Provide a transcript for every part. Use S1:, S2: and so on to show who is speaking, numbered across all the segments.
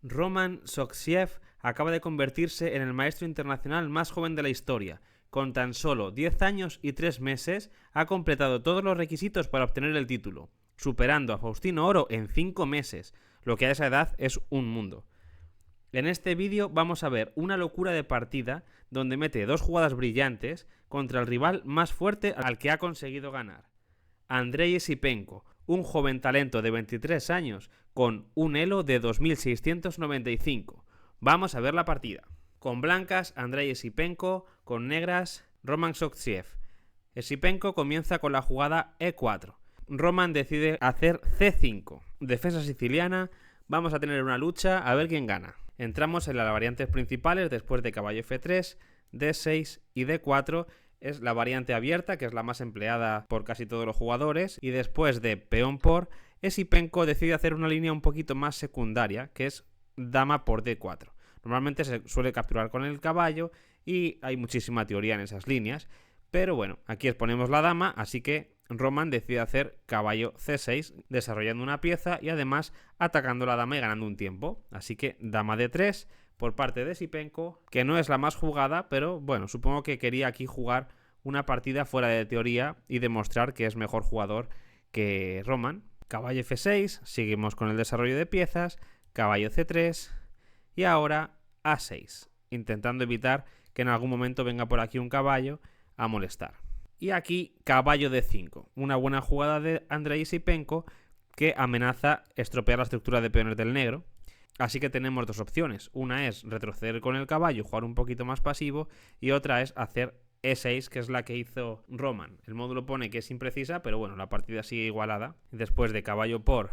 S1: Roman Soksiev acaba de convertirse en el maestro internacional más joven de la historia. Con tan solo 10 años y 3 meses ha completado todos los requisitos para obtener el título, superando a Faustino Oro en 5 meses, lo que a esa edad es un mundo. En este vídeo vamos a ver una locura de partida donde mete dos jugadas brillantes contra el rival más fuerte al que ha conseguido ganar. Andrei Esipenko, un joven talento de 23 años con un elo de 2695. Vamos a ver la partida. Con blancas, Andrei Esipenko, con negras, Roman Soksiev. Esipenko comienza con la jugada E4. Roman decide hacer C5. Defensa siciliana, vamos a tener una lucha a ver quién gana. Entramos en las variantes principales después de caballo F3, D6 y D4. Es la variante abierta, que es la más empleada por casi todos los jugadores, y después de peón por, Esipenko decide hacer una línea un poquito más secundaria, que es dama por D4. Normalmente se suele capturar con el caballo y hay muchísima teoría en esas líneas, pero bueno, aquí exponemos la dama, así que Roman decide hacer caballo C6, desarrollando una pieza y además atacando la dama y ganando un tiempo. Así que dama D3 por parte de Esipenko, que no es la más jugada, pero bueno, supongo que quería aquí jugar una partida fuera de teoría y demostrar que es mejor jugador que Roman. Caballo F6, seguimos con el desarrollo de piezas, caballo C3 y ahora A6, intentando evitar que en algún momento venga por aquí un caballo a molestar. Y aquí caballo D5, una buena jugada de Andrei Esipenko que amenaza estropear la estructura de peones del negro. Así que tenemos dos opciones, una es retroceder con el caballo, jugar un poquito más pasivo, y otra es hacer E6, que es la que hizo Roman. El módulo pone que es imprecisa, pero bueno, la partida sigue igualada. Después de caballo por,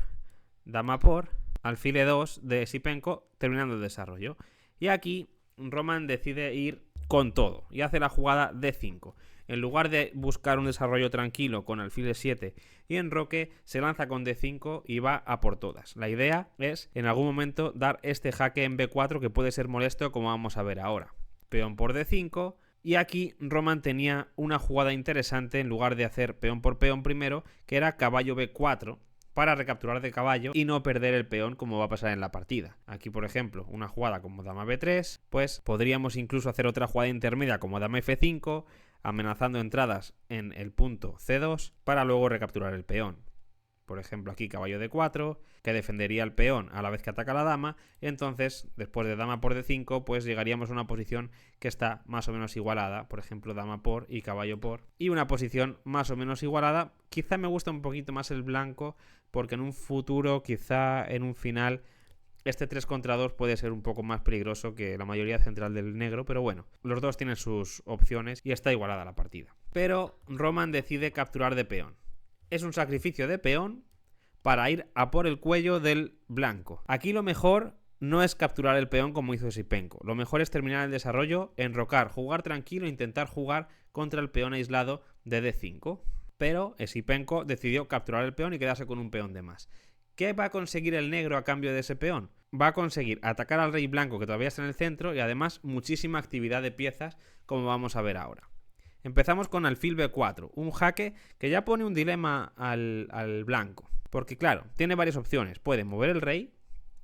S1: dama por, alfil E2 de Esipenko, terminando el desarrollo. Y aquí Roman decide ir con todo y hace la jugada D5. En lugar de buscar un desarrollo tranquilo con alfil E7 y enroque, se lanza con D5 y va a por todas. La idea es en algún momento dar este jaque en B4 que puede ser molesto, como vamos a ver ahora. Peón por D5, y aquí Roman tenía una jugada interesante en lugar de hacer peón por peón primero, que era caballo B4, para recapturar de caballo y no perder el peón como va a pasar en la partida. Aquí, por ejemplo, una jugada como dama B3, pues podríamos incluso hacer otra jugada intermedia como dama F5, amenazando entradas en el punto C2 para luego recapturar el peón. Por ejemplo, aquí caballo D4, que defendería el peón a la vez que ataca la dama, y entonces, después de dama por D5, pues llegaríamos a una posición que está más o menos igualada, por ejemplo, dama por y caballo por, y una posición más o menos igualada. Quizá me gusta un poquito más el blanco, porque en un futuro, quizá en un final, este 3 contra 2 puede ser un poco más peligroso que la mayoría central del negro, pero bueno, los dos tienen sus opciones y está igualada la partida. Pero Roman decide capturar de peón. Es un sacrificio de peón para ir a por el cuello del blanco. Aquí lo mejor no es capturar el peón como hizo Esipenko. Lo mejor es terminar el desarrollo, enrocar, jugar tranquilo e intentar jugar contra el peón aislado de D5. Pero Esipenko decidió capturar el peón y quedarse con un peón de más. ¿Qué va a conseguir el negro a cambio de ese peón? Va a conseguir atacar al rey blanco que todavía está en el centro y además muchísima actividad de piezas, como vamos a ver ahora. Empezamos con alfil B4, un jaque que ya pone un dilema al blanco. Porque claro, tiene varias opciones. Puede mover el rey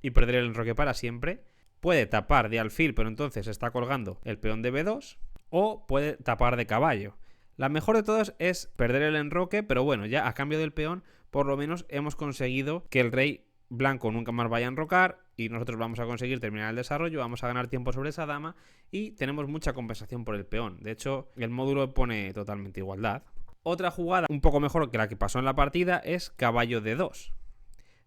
S1: y perder el enroque para siempre. Puede tapar de alfil, pero entonces está colgando el peón de B2. O puede tapar de caballo. La mejor de todas es perder el enroque, pero bueno, ya a cambio del peón, por lo menos hemos conseguido que el rey blanco nunca más vaya a enrocar y nosotros vamos a conseguir terminar el desarrollo, vamos a ganar tiempo sobre esa dama y tenemos mucha compensación por el peón. De hecho, el módulo pone totalmente igualdad. Otra jugada un poco mejor que la que pasó en la partida es caballo D2.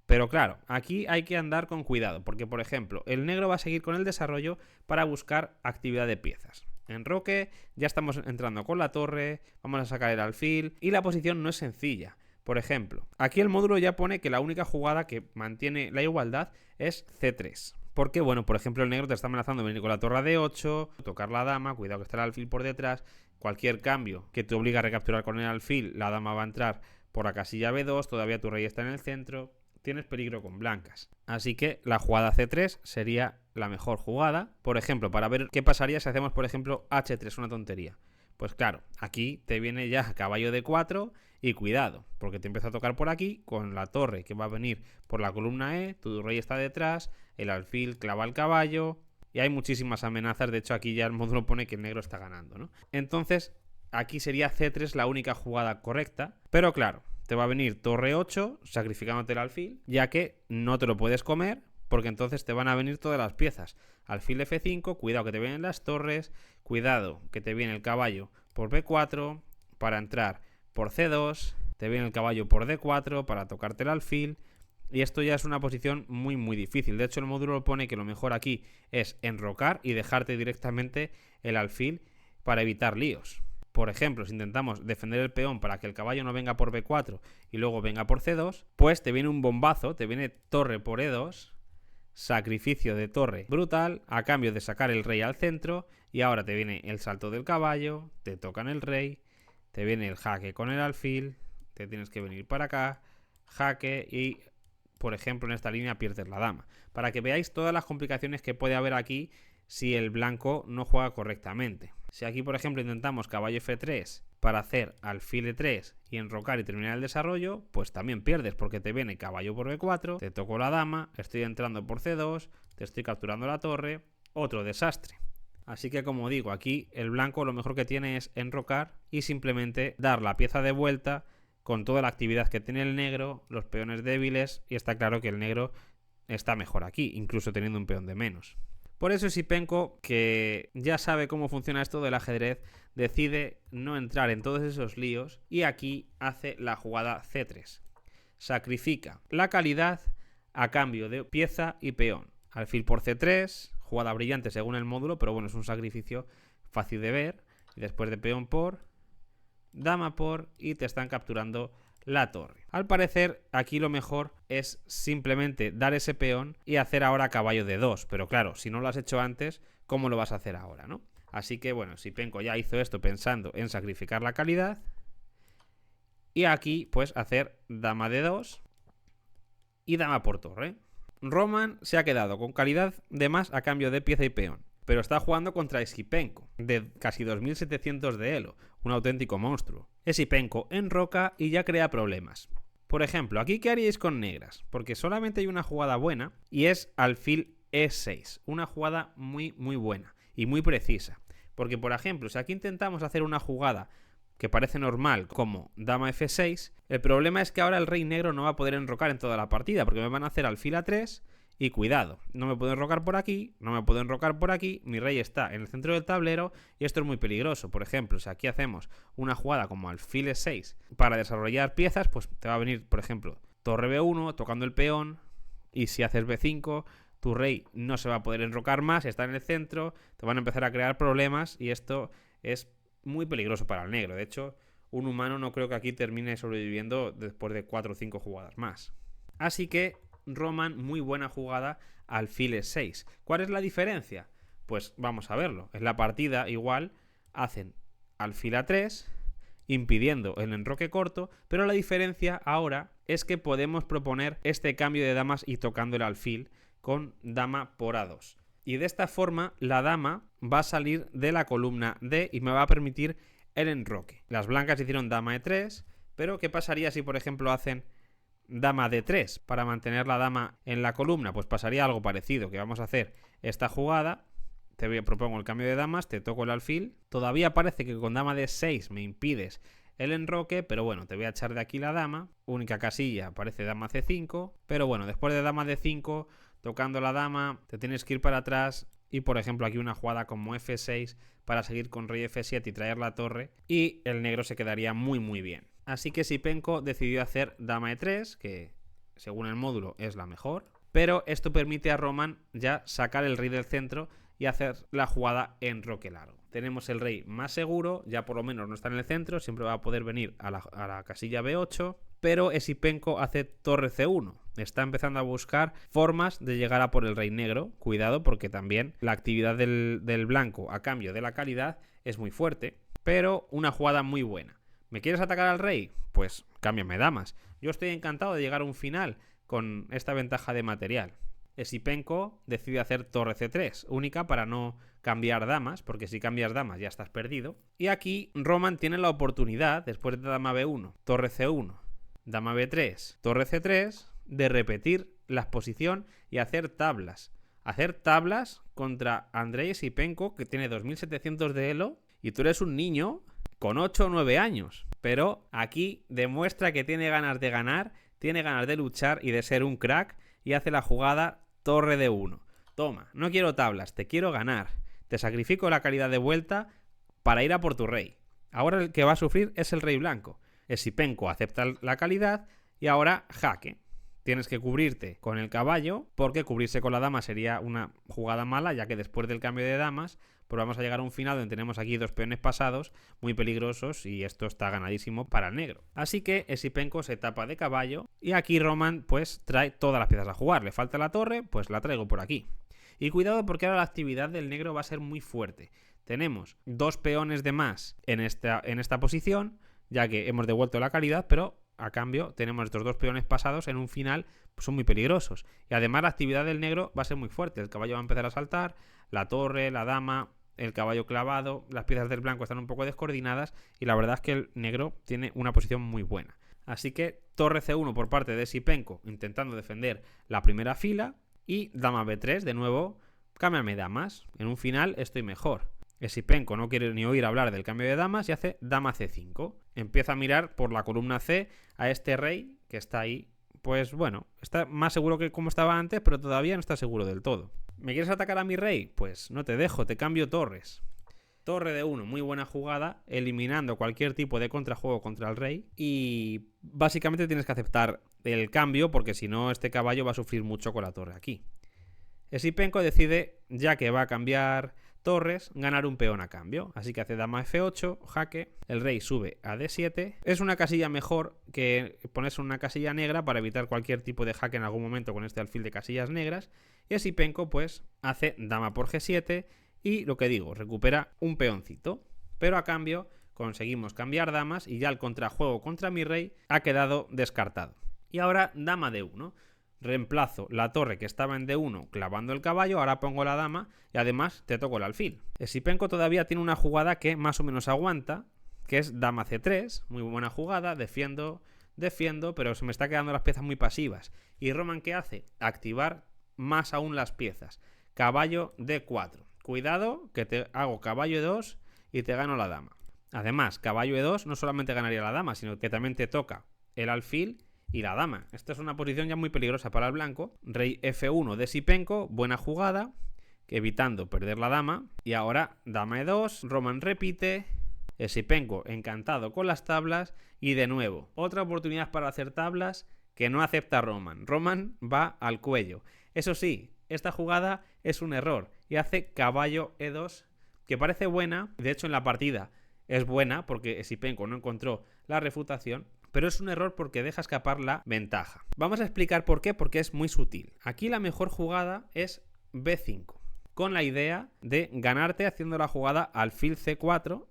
S1: Pero claro, aquí hay que andar con cuidado, porque por ejemplo, el negro va a seguir con el desarrollo para buscar actividad de piezas. Enroque, ya estamos entrando con la torre, vamos a sacar el alfil y la posición no es sencilla. Por ejemplo, aquí el módulo ya pone que la única jugada que mantiene la igualdad es C3. Porque, bueno, por ejemplo, el negro te está amenazando venir con la torre a D8, tocar la dama, cuidado que está el alfil por detrás. Cualquier cambio que te obliga a recapturar con el alfil, la dama va a entrar por la casilla B2, todavía tu rey está en el centro. Tienes peligro con blancas. Así que la jugada C3 sería la mejor jugada. Por ejemplo, para ver qué pasaría si hacemos, por ejemplo, H3, una tontería. Pues claro, aquí te viene ya caballo D4 y cuidado, porque te empieza a tocar por aquí con la torre que va a venir por la columna E, tu rey está detrás, el alfil clava al caballo y hay muchísimas amenazas. De hecho, aquí ya el módulo pone que el negro está ganando, ¿no? Entonces, aquí sería C3 la única jugada correcta, pero claro, te va a venir torre 8 sacrificándote el alfil, ya que no te lo puedes comer, porque entonces te van a venir todas las piezas. Alfil F5, cuidado que te vienen las torres, cuidado que te viene el caballo por B4 para entrar por C2, te viene el caballo por D4 para tocarte el alfil, y esto ya es una posición muy difícil. De hecho, el módulo pone que lo mejor aquí es enrocar y dejarte directamente el alfil para evitar líos. Por ejemplo, si intentamos defender el peón para que el caballo no venga por B4 y luego venga por C2, pues te viene un bombazo, te viene torre por E2, sacrificio de torre brutal a cambio de sacar el rey al centro, y ahora te viene el salto del caballo, te tocan el rey, te viene el jaque con el alfil, te tienes que venir para acá, jaque y, por ejemplo, en esta línea pierdes la dama. Para que veáis todas las complicaciones que puede haber aquí si el blanco no juega correctamente. Si aquí, por ejemplo, intentamos caballo F3 para hacer alfil E3 y enrocar y terminar el desarrollo, pues también pierdes, porque te viene caballo por B4, te toco la dama, estoy entrando por C2, te estoy capturando la torre, otro desastre. Así que, como digo, aquí el blanco lo mejor que tiene es enrocar y simplemente dar la pieza de vuelta con toda la actividad que tiene el negro, los peones débiles, y está claro que el negro está mejor aquí, incluso teniendo un peón de menos. Por eso Esipenko, que ya sabe cómo funciona esto del ajedrez, decide no entrar en todos esos líos y aquí hace la jugada C3. Sacrifica la calidad a cambio de pieza y peón. Alfil por C3, jugada brillante según el módulo, pero bueno, es un sacrificio fácil de ver. Y después de peón por, dama por, y te están capturando la torre. Al parecer, aquí lo mejor es simplemente dar ese peón y hacer ahora caballo de 2. Pero claro, si no lo has hecho antes, ¿cómo lo vas a hacer ahora, no? Así que bueno, Esipenko ya hizo esto pensando en sacrificar la calidad. Y aquí, pues, hacer dama de 2 y dama por torre. Roman se ha quedado con calidad de más a cambio de pieza y peón, pero está jugando contra Esipenko, de casi 2700 de elo, un auténtico monstruo. Esipenko enroca y ya crea problemas. Por ejemplo, aquí ¿qué haríais con negras? Porque solamente hay una jugada buena y es alfil E6, una jugada muy buena y muy precisa. Porque, por ejemplo, si aquí intentamos hacer una jugada que parece normal, como dama F6, el problema es que ahora el rey negro no va a poder enrocar en toda la partida, porque me van a hacer alfil A3, y cuidado, no me puedo enrocar por aquí, no me puedo enrocar por aquí, mi rey está en el centro del tablero, y esto es muy peligroso. Por ejemplo, si aquí hacemos una jugada como alfil E6 para desarrollar piezas, pues te va a venir, por ejemplo, torre B1, tocando el peón, y si haces B5, tu rey no se va a poder enrocar más, está en el centro, te van a empezar a crear problemas, y esto es muy peligroso para el negro. De hecho, un humano no creo que aquí termine sobreviviendo después de 4 o 5 jugadas más. Así que Roman, muy buena jugada, alfil E6. ¿Cuál es la diferencia? Pues vamos a verlo. En la partida igual hacen alfil A3, impidiendo el enroque corto, pero la diferencia ahora es que podemos proponer este cambio de damas y tocando el alfil con dama por A2. Y de esta forma la dama va a salir de la columna D y me va a permitir el enroque. Las blancas hicieron dama E3, pero ¿qué pasaría si, por ejemplo, hacen dama D3 para mantener la dama en la columna? Pues pasaría algo parecido, que vamos a hacer esta jugada. Propongo el cambio de damas, te toco el alfil. Todavía parece que con dama D6 me impides el enroque, pero bueno, te voy a echar de aquí la dama. Única casilla, parece dama C5, pero bueno, después de dama D5... tocando la dama, te tienes que ir para atrás y, por ejemplo, aquí una jugada como F6 para seguir con rey F7 y traer la torre, y el negro se quedaría muy bien. Así que Esipenko decidió hacer dama E3, que según el módulo es la mejor, pero esto permite a Roman ya sacar el rey del centro y hacer la jugada enroque largo. Tenemos el rey más seguro, ya por lo menos no está en el centro, siempre va a poder venir a la casilla B8, pero Esipenko hace torre C1. Está empezando a buscar formas de llegar a por el rey negro. Cuidado, porque también la actividad del blanco a cambio de la calidad es muy fuerte, pero una jugada muy buena. ¿Me quieres atacar al rey? Pues cámbiame damas. Yo estoy encantado de llegar a un final con esta ventaja de material. Esipenko decide hacer torre C3, única para no cambiar damas, porque si cambias damas ya estás perdido. Y aquí Roman tiene la oportunidad, después de dama B1, torre C1, dama B3, torre C3, de repetir la exposición y hacer tablas. Hacer tablas contra Andrei Esipenko, que tiene 2700 de elo, y tú eres un niño con 8 o 9 años. Pero aquí demuestra que tiene ganas de ganar, tiene ganas de luchar y de ser un crack, y hace la jugada torre de 1. Toma, no quiero tablas, te quiero ganar. Te sacrifico la calidad de vuelta para ir a por tu rey. Ahora el que va a sufrir es el rey blanco. Esipenko acepta la calidad y ahora jaque. Tienes que cubrirte con el caballo, porque cubrirse con la dama sería una jugada mala, ya que después del cambio de damas, pues vamos a llegar a un final donde tenemos aquí 2 peones pasados muy peligrosos y esto está ganadísimo para el negro. Así que Esipenko se tapa de caballo y aquí Roman pues trae todas las piezas a jugar. Le falta la torre, pues la traigo por aquí. Y cuidado porque ahora la actividad del negro va a ser muy fuerte. Tenemos 2 peones de más en esta posición, ya que hemos devuelto la calidad, pero a cambio tenemos estos 2 peones pasados en un final, pues son muy peligrosos. Y además la actividad del negro va a ser muy fuerte. El caballo va a empezar a saltar, la torre, la dama, el caballo clavado, las piezas del blanco están un poco descoordinadas y la verdad es que el negro tiene una posición muy buena. Así que torre C1 por parte de Esipenko intentando defender la primera fila y dama B3, de nuevo, cámbiame damas. En un final estoy mejor. Esipenko no quiere ni oír hablar del cambio de damas y hace dama C5. Empieza a mirar por la columna C a este rey que está ahí. Pues bueno, está más seguro que como estaba antes, pero todavía no está seguro del todo. ¿Me quieres atacar a mi rey? Pues no te dejo, te cambio torres. Torre de 1, muy buena jugada, eliminando cualquier tipo de contrajuego contra el rey. Y básicamente tienes que aceptar el cambio, porque si no este caballo va a sufrir mucho con la torre aquí. Esipenko decide, ya que va a cambiar torres, ganar un peón a cambio. Así que hace dama F8, jaque, el rey sube a D7. Es una casilla mejor que ponerse una casilla negra para evitar cualquier tipo de jaque en algún momento con este alfil de casillas negras. Y Esipenko pues hace dama por G7 y lo que digo, recupera un peoncito. Pero a cambio conseguimos cambiar damas y ya el contrajuego contra mi rey ha quedado descartado. Y ahora dama D1. Reemplazo la torre que estaba en D1 clavando el caballo, ahora pongo la dama y además te toco el alfil. Esipenko todavía tiene una jugada que más o menos aguanta, que es dama C3, muy buena jugada, defiendo, pero se me está quedando las piezas muy pasivas. ¿Y Roman qué hace? Activar más aún las piezas. Caballo D4. Cuidado que te hago caballo E2 y te gano la dama. Además, caballo E2 no solamente ganaría la dama, sino que también te toca el alfil y la dama. Esta es una posición ya muy peligrosa para el blanco. Rey F1 de Esipenko, buena jugada, evitando perder la dama. Y ahora dama E2, Roman repite, Esipenko encantado con las tablas y de nuevo, otra oportunidad para hacer tablas que no acepta Roman. Roman va al cuello. Eso sí, esta jugada es un error y hace caballo E2, que parece buena, de hecho en la partida es buena porque Esipenko no encontró la refutación, pero es un error porque deja escapar la ventaja. Vamos a explicar por qué, porque es muy sutil. Aquí la mejor jugada es B5, con la idea de ganarte haciendo la jugada alfil C4,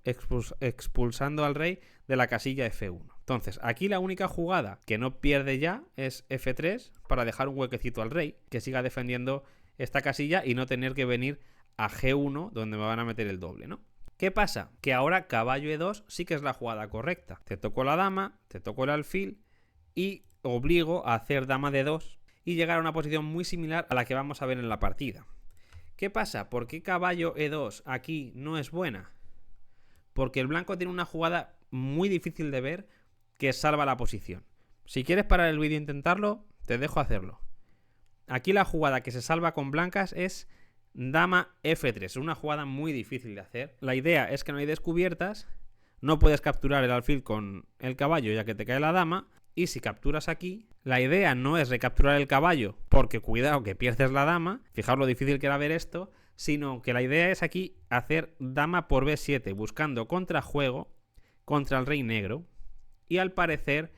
S1: expulsando al rey de la casilla F1. Entonces, aquí la única jugada que no pierde ya es F3 para dejar un huequecito al rey, que siga defendiendo esta casilla y no tener que venir a G1, donde me van a meter el doble, ¿no? ¿Qué pasa? Que ahora caballo E2 sí que es la jugada correcta. Te toco la dama, te toco el alfil y obligo a hacer dama D2 y llegar a una posición muy similar a la que vamos a ver en la partida. ¿Qué pasa? ¿Por qué caballo E2 aquí no es buena? Porque el blanco tiene una jugada muy difícil de ver que salva la posición. Si quieres parar el vídeo e intentarlo, te dejo hacerlo. Aquí la jugada que se salva con blancas es dama F3, es una jugada muy difícil de hacer. La idea es que no hay descubiertas, no puedes capturar el alfil con el caballo ya que te cae la dama, y si capturas aquí, la idea no es recapturar el caballo, porque cuidado que pierdes la dama, fijaos lo difícil que era ver esto, sino que la idea es aquí hacer dama por B7, buscando contrajuego contra el rey negro, y al parecer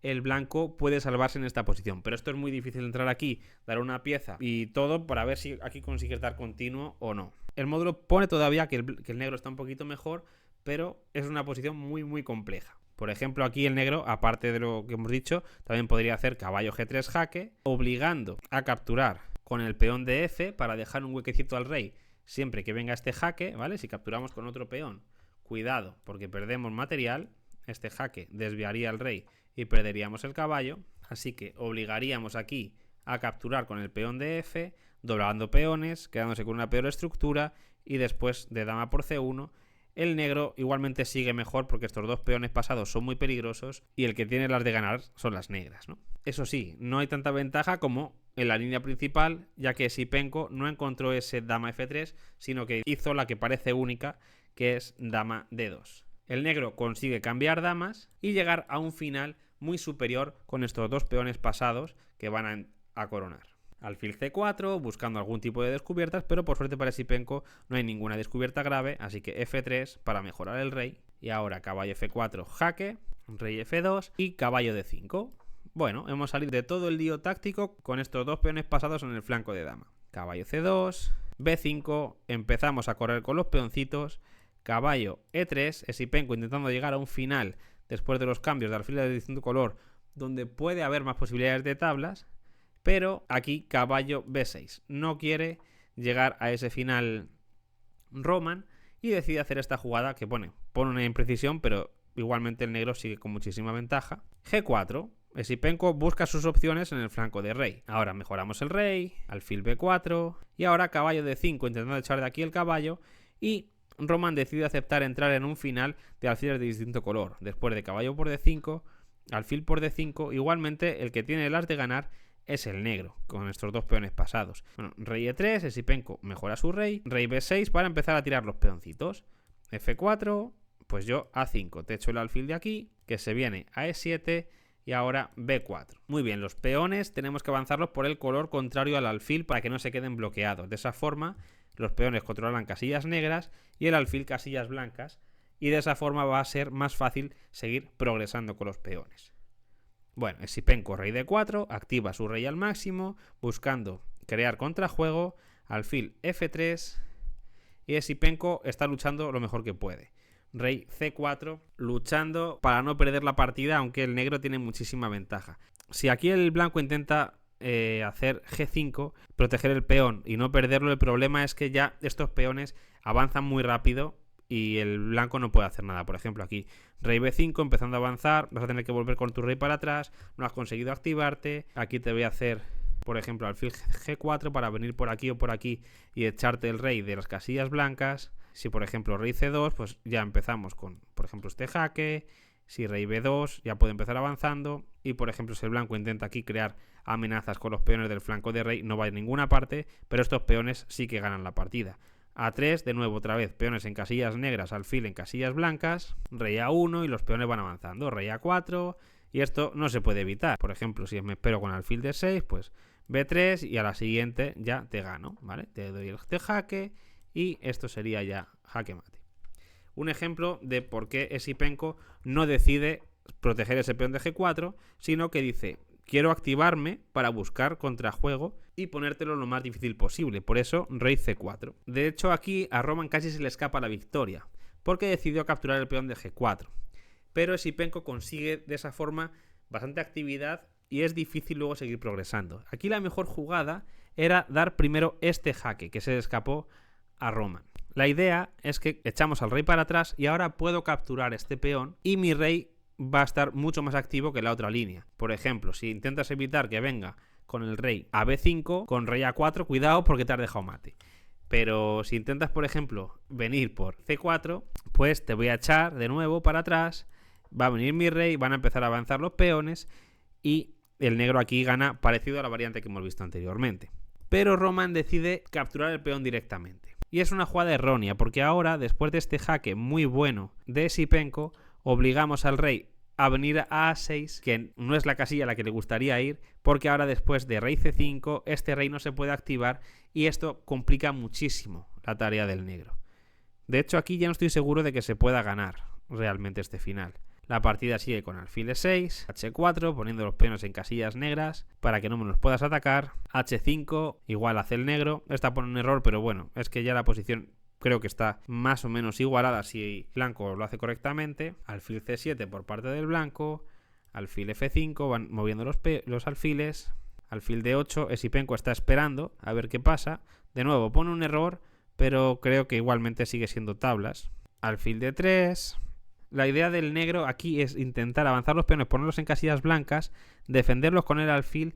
S1: el blanco puede salvarse en esta posición, pero esto es muy difícil entrar aquí, dar una pieza y todo para ver si aquí consigues dar continuo o no. El módulo pone todavía que el negro está un poquito mejor, pero es una posición muy compleja. Por ejemplo, aquí el negro, aparte de lo que hemos dicho, también podría hacer caballo G3 jaque, obligando a capturar con el peón de F para dejar un huequecito al rey siempre que venga este jaque, ¿vale? Si capturamos con otro peón, cuidado, porque perdemos material. Este jaque desviaría al rey y perderíamos el caballo, así que obligaríamos aquí a capturar con el peón de F, doblando peones, quedándose con una peor estructura, y después de dama por C1, el negro igualmente sigue mejor porque estos dos peones pasados son muy peligrosos y el que tiene las de ganar son las negras, ¿no? Eso sí, no hay tanta ventaja como en la línea principal, ya que Esipenko no encontró ese dama F3, sino que hizo la que parece única, que es dama D2. El negro consigue cambiar damas y llegar a un final muy superior con estos dos peones pasados que van a coronar. Alfil C4, buscando algún tipo de descubiertas, pero por suerte para Esipenko no hay ninguna descubierta grave, así que F3 para mejorar el rey. Y ahora caballo F4, jaque, rey F2 y caballo D5. Bueno, hemos salido de todo el lío táctico con estos dos peones pasados en el flanco de dama. Caballo C2, B5, empezamos a correr con los peoncitos. Caballo E3, Esipenko intentando llegar a un final después de los cambios de alfiles de distinto color, donde puede haber más posibilidades de tablas. Pero aquí caballo B6. No quiere llegar a ese final Roman y decide hacer esta jugada que pone una imprecisión, pero igualmente el negro sigue con muchísima ventaja. G4. Esipenko busca sus opciones en el flanco de rey. Ahora mejoramos el rey, alfil B4 y ahora caballo D5 intentando echar de aquí el caballo y Roman decide aceptar entrar en un final de alfiles de distinto color. Después de caballo por D5, alfil por D5, igualmente el que tiene las de ganar es el negro, con estos dos peones pasados. Bueno, rey E3, Esipenko mejora su rey, rey B6 para empezar a tirar los peoncitos. F4, pues yo A5, te echo el alfil de aquí, que se viene a E7 y ahora B4. Muy bien, los peones tenemos que avanzarlos por el color contrario al alfil para que no se queden bloqueados. De esa forma, los peones controlan casillas negras y el alfil casillas blancas, y de esa forma va a ser más fácil seguir progresando con los peones. Bueno, Esipenko rey D4, activa su rey al máximo, buscando crear contrajuego, alfil F3 y Esipenko está luchando lo mejor que puede. Rey C4, luchando para no perder la partida, aunque el negro tiene muchísima ventaja. Si aquí el blanco intenta hacer G5, proteger el peón y no perderlo, el problema es que ya estos peones avanzan muy rápido y el blanco no puede hacer nada. Por ejemplo, aquí rey B5 empezando a avanzar, vas a tener que volver con tu rey para atrás, no has conseguido activarte. Aquí te voy a hacer, por ejemplo, alfil G4 para venir por aquí o por aquí y echarte el rey de las casillas blancas. Si por ejemplo rey C2, pues ya empezamos con, por ejemplo, este jaque. Si rey B2, ya puede empezar avanzando. Y por ejemplo, si el blanco intenta aquí crear amenazas con los peones del flanco de rey, no va a ninguna parte, pero estos peones sí que ganan la partida. A3, de nuevo otra vez, peones en casillas negras, alfil en casillas blancas, rey A1 y los peones van avanzando, rey A4, y esto no se puede evitar. Por ejemplo, si me espero con alfil D6, pues B3 y a la siguiente ya te gano, ¿vale? Te doy este jaque y esto sería ya jaque mate. Un ejemplo de por qué Esipenko no decide proteger ese peón de G4, sino que dice: quiero activarme para buscar contrajuego y ponértelo lo más difícil posible. Por eso, rey C4. De hecho, aquí a Roman casi se le escapa la victoria, porque decidió capturar el peón de G4. Pero Esipenko consigue de esa forma bastante actividad y es difícil luego seguir progresando. Aquí la mejor jugada era dar primero este jaque, que se le escapó a Roman. La idea es que echamos al rey para atrás y ahora puedo capturar este peón y mi rey va a estar mucho más activo que la otra línea. Por ejemplo, si intentas evitar que venga con el rey a B5, con rey A4, cuidado porque te has dejado mate. Pero si intentas, por ejemplo, venir por C4, pues te voy a echar de nuevo para atrás, va a venir mi rey, van a empezar a avanzar los peones y el negro aquí gana parecido a la variante que hemos visto anteriormente. Pero Roman decide capturar el peón directamente. Y es una jugada errónea, porque ahora, después de este jaque muy bueno de Esipenko, obligamos al rey a venir a A6, que no es la casilla a la que le gustaría ir, porque ahora después de rey C5, este rey no se puede activar y esto complica muchísimo la tarea del negro. De hecho, aquí ya no estoy seguro de que se pueda ganar realmente este final. La partida sigue con alfil E6, H4, poniendo los peones en casillas negras para que no me los puedas atacar. H5, igual hace el negro. Esta pone un error, pero bueno, es que ya la posición creo que está más o menos igualada si blanco lo hace correctamente. Alfil C7 por parte del blanco. Alfil F5, van moviendo los alfiles. Alfil D8, Esipenko está esperando a ver qué pasa. De nuevo, pone un error, pero creo que igualmente sigue siendo tablas. Alfil D3... La idea del negro aquí es intentar avanzar los peones, ponerlos en casillas blancas, defenderlos con el alfil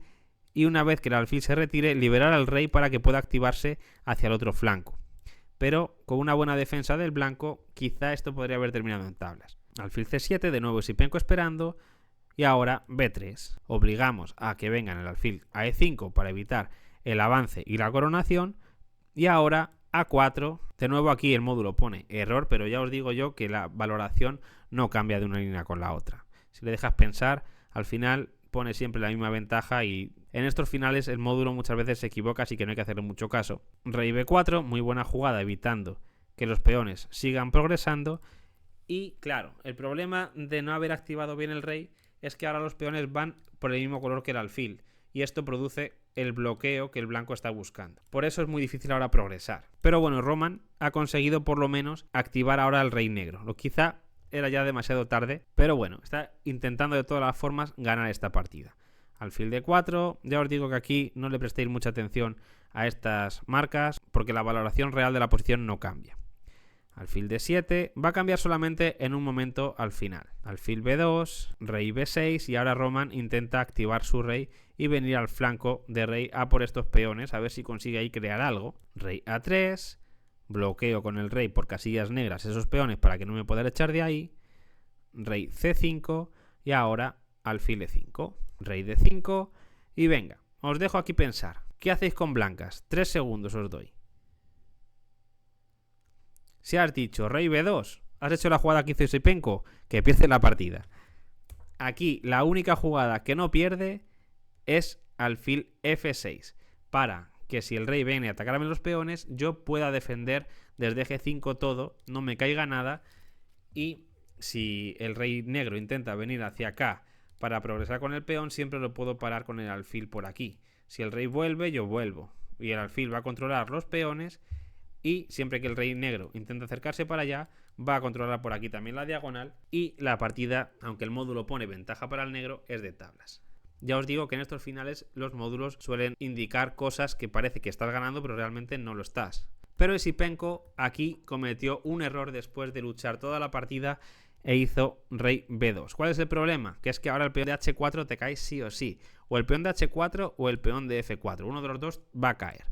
S1: y una vez que el alfil se retire, liberar al rey para que pueda activarse hacia el otro flanco. Pero con una buena defensa del blanco, quizá esto podría haber terminado en tablas. Alfil C7, de nuevo Sipenko esperando, y ahora B3. Obligamos a que vengan el alfil a E5 para evitar el avance y la coronación, y ahora A4. De nuevo aquí el módulo pone error, pero ya os digo yo que la valoración no cambia de una línea con la otra. Si le dejas pensar, al final pone siempre la misma ventaja y en estos finales el módulo muchas veces se equivoca, así que no hay que hacerle mucho caso. Rey B4, muy buena jugada evitando que los peones sigan progresando. Y claro, el problema de no haber activado bien el rey es que ahora los peones van por el mismo color que el alfil y esto produce el bloqueo que el blanco está buscando. Por eso es muy difícil ahora progresar. Pero bueno, Roman ha conseguido por lo menos activar ahora el rey negro. Lo quizá era ya demasiado tarde, pero bueno, está intentando de todas las formas ganar esta partida. Alfil D4, ya os digo que aquí no le prestéis mucha atención a estas marcas porque la valoración real de la posición no cambia. Alfil D7, va a cambiar solamente en un momento al final. Alfil B2, rey B6 y ahora Roman intenta activar su rey y venir al flanco de rey a por estos peones a ver si consigue ahí crear algo. Rey A3, bloqueo con el rey por casillas negras esos peones para que no me puedan echar de ahí. Rey C5 y ahora alfil E5, rey D5 y venga, os dejo aquí pensar. ¿Qué hacéis con blancas? 3 segundos os doy. Si has dicho rey B2, has hecho la jugada que hizo Sipenko, que pierde la partida. Aquí la única jugada que no pierde es alfil F6, para que si el rey viene a atacarme los peones, yo pueda defender desde G5 todo, no me caiga nada, y si el rey negro intenta venir hacia acá para progresar con el peón, siempre lo puedo parar con el alfil por aquí. Si el rey vuelve, yo vuelvo, y el alfil va a controlar los peones, y siempre que el rey negro intenta acercarse para allá, va a controlar por aquí también la diagonal, y la partida, aunque el módulo pone ventaja para el negro, es de tablas. Ya os digo que en estos finales los módulos suelen indicar cosas que parece que estás ganando, pero realmente no lo estás. Pero Sipenko aquí cometió un error después de luchar toda la partida e hizo rey B2. ¿Cuál es el problema? Que es que ahora el peón de H4 te cae sí o sí. O el peón de H4 o el peón de F4. Uno de los dos va a caer.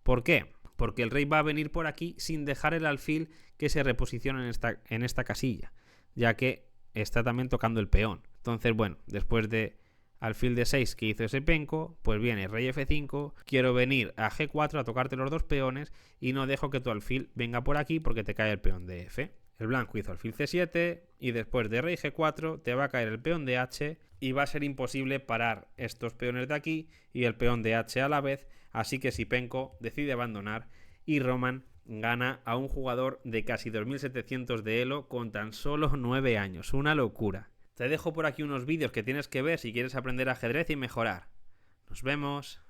S1: ¿Por qué? Porque el rey va a venir por aquí sin dejar el alfil que se reposicione en esta casilla, ya que está también tocando el peón. Entonces, bueno, después de alfil D6 que hizo Sipenko, pues viene rey F5, quiero venir a G4 a tocarte los dos peones y no dejo que tu alfil venga por aquí porque te cae el peón de F. El blanco hizo alfil C7 y después de rey G4 te va a caer el peón de H y va a ser imposible parar estos peones de aquí y el peón de H a la vez, así que Sipenko decide abandonar y Roman gana a un jugador de casi 2700 de elo con tan solo 9 años. Una locura. Te dejo por aquí unos vídeos que tienes que ver si quieres aprender ajedrez y mejorar. Nos vemos.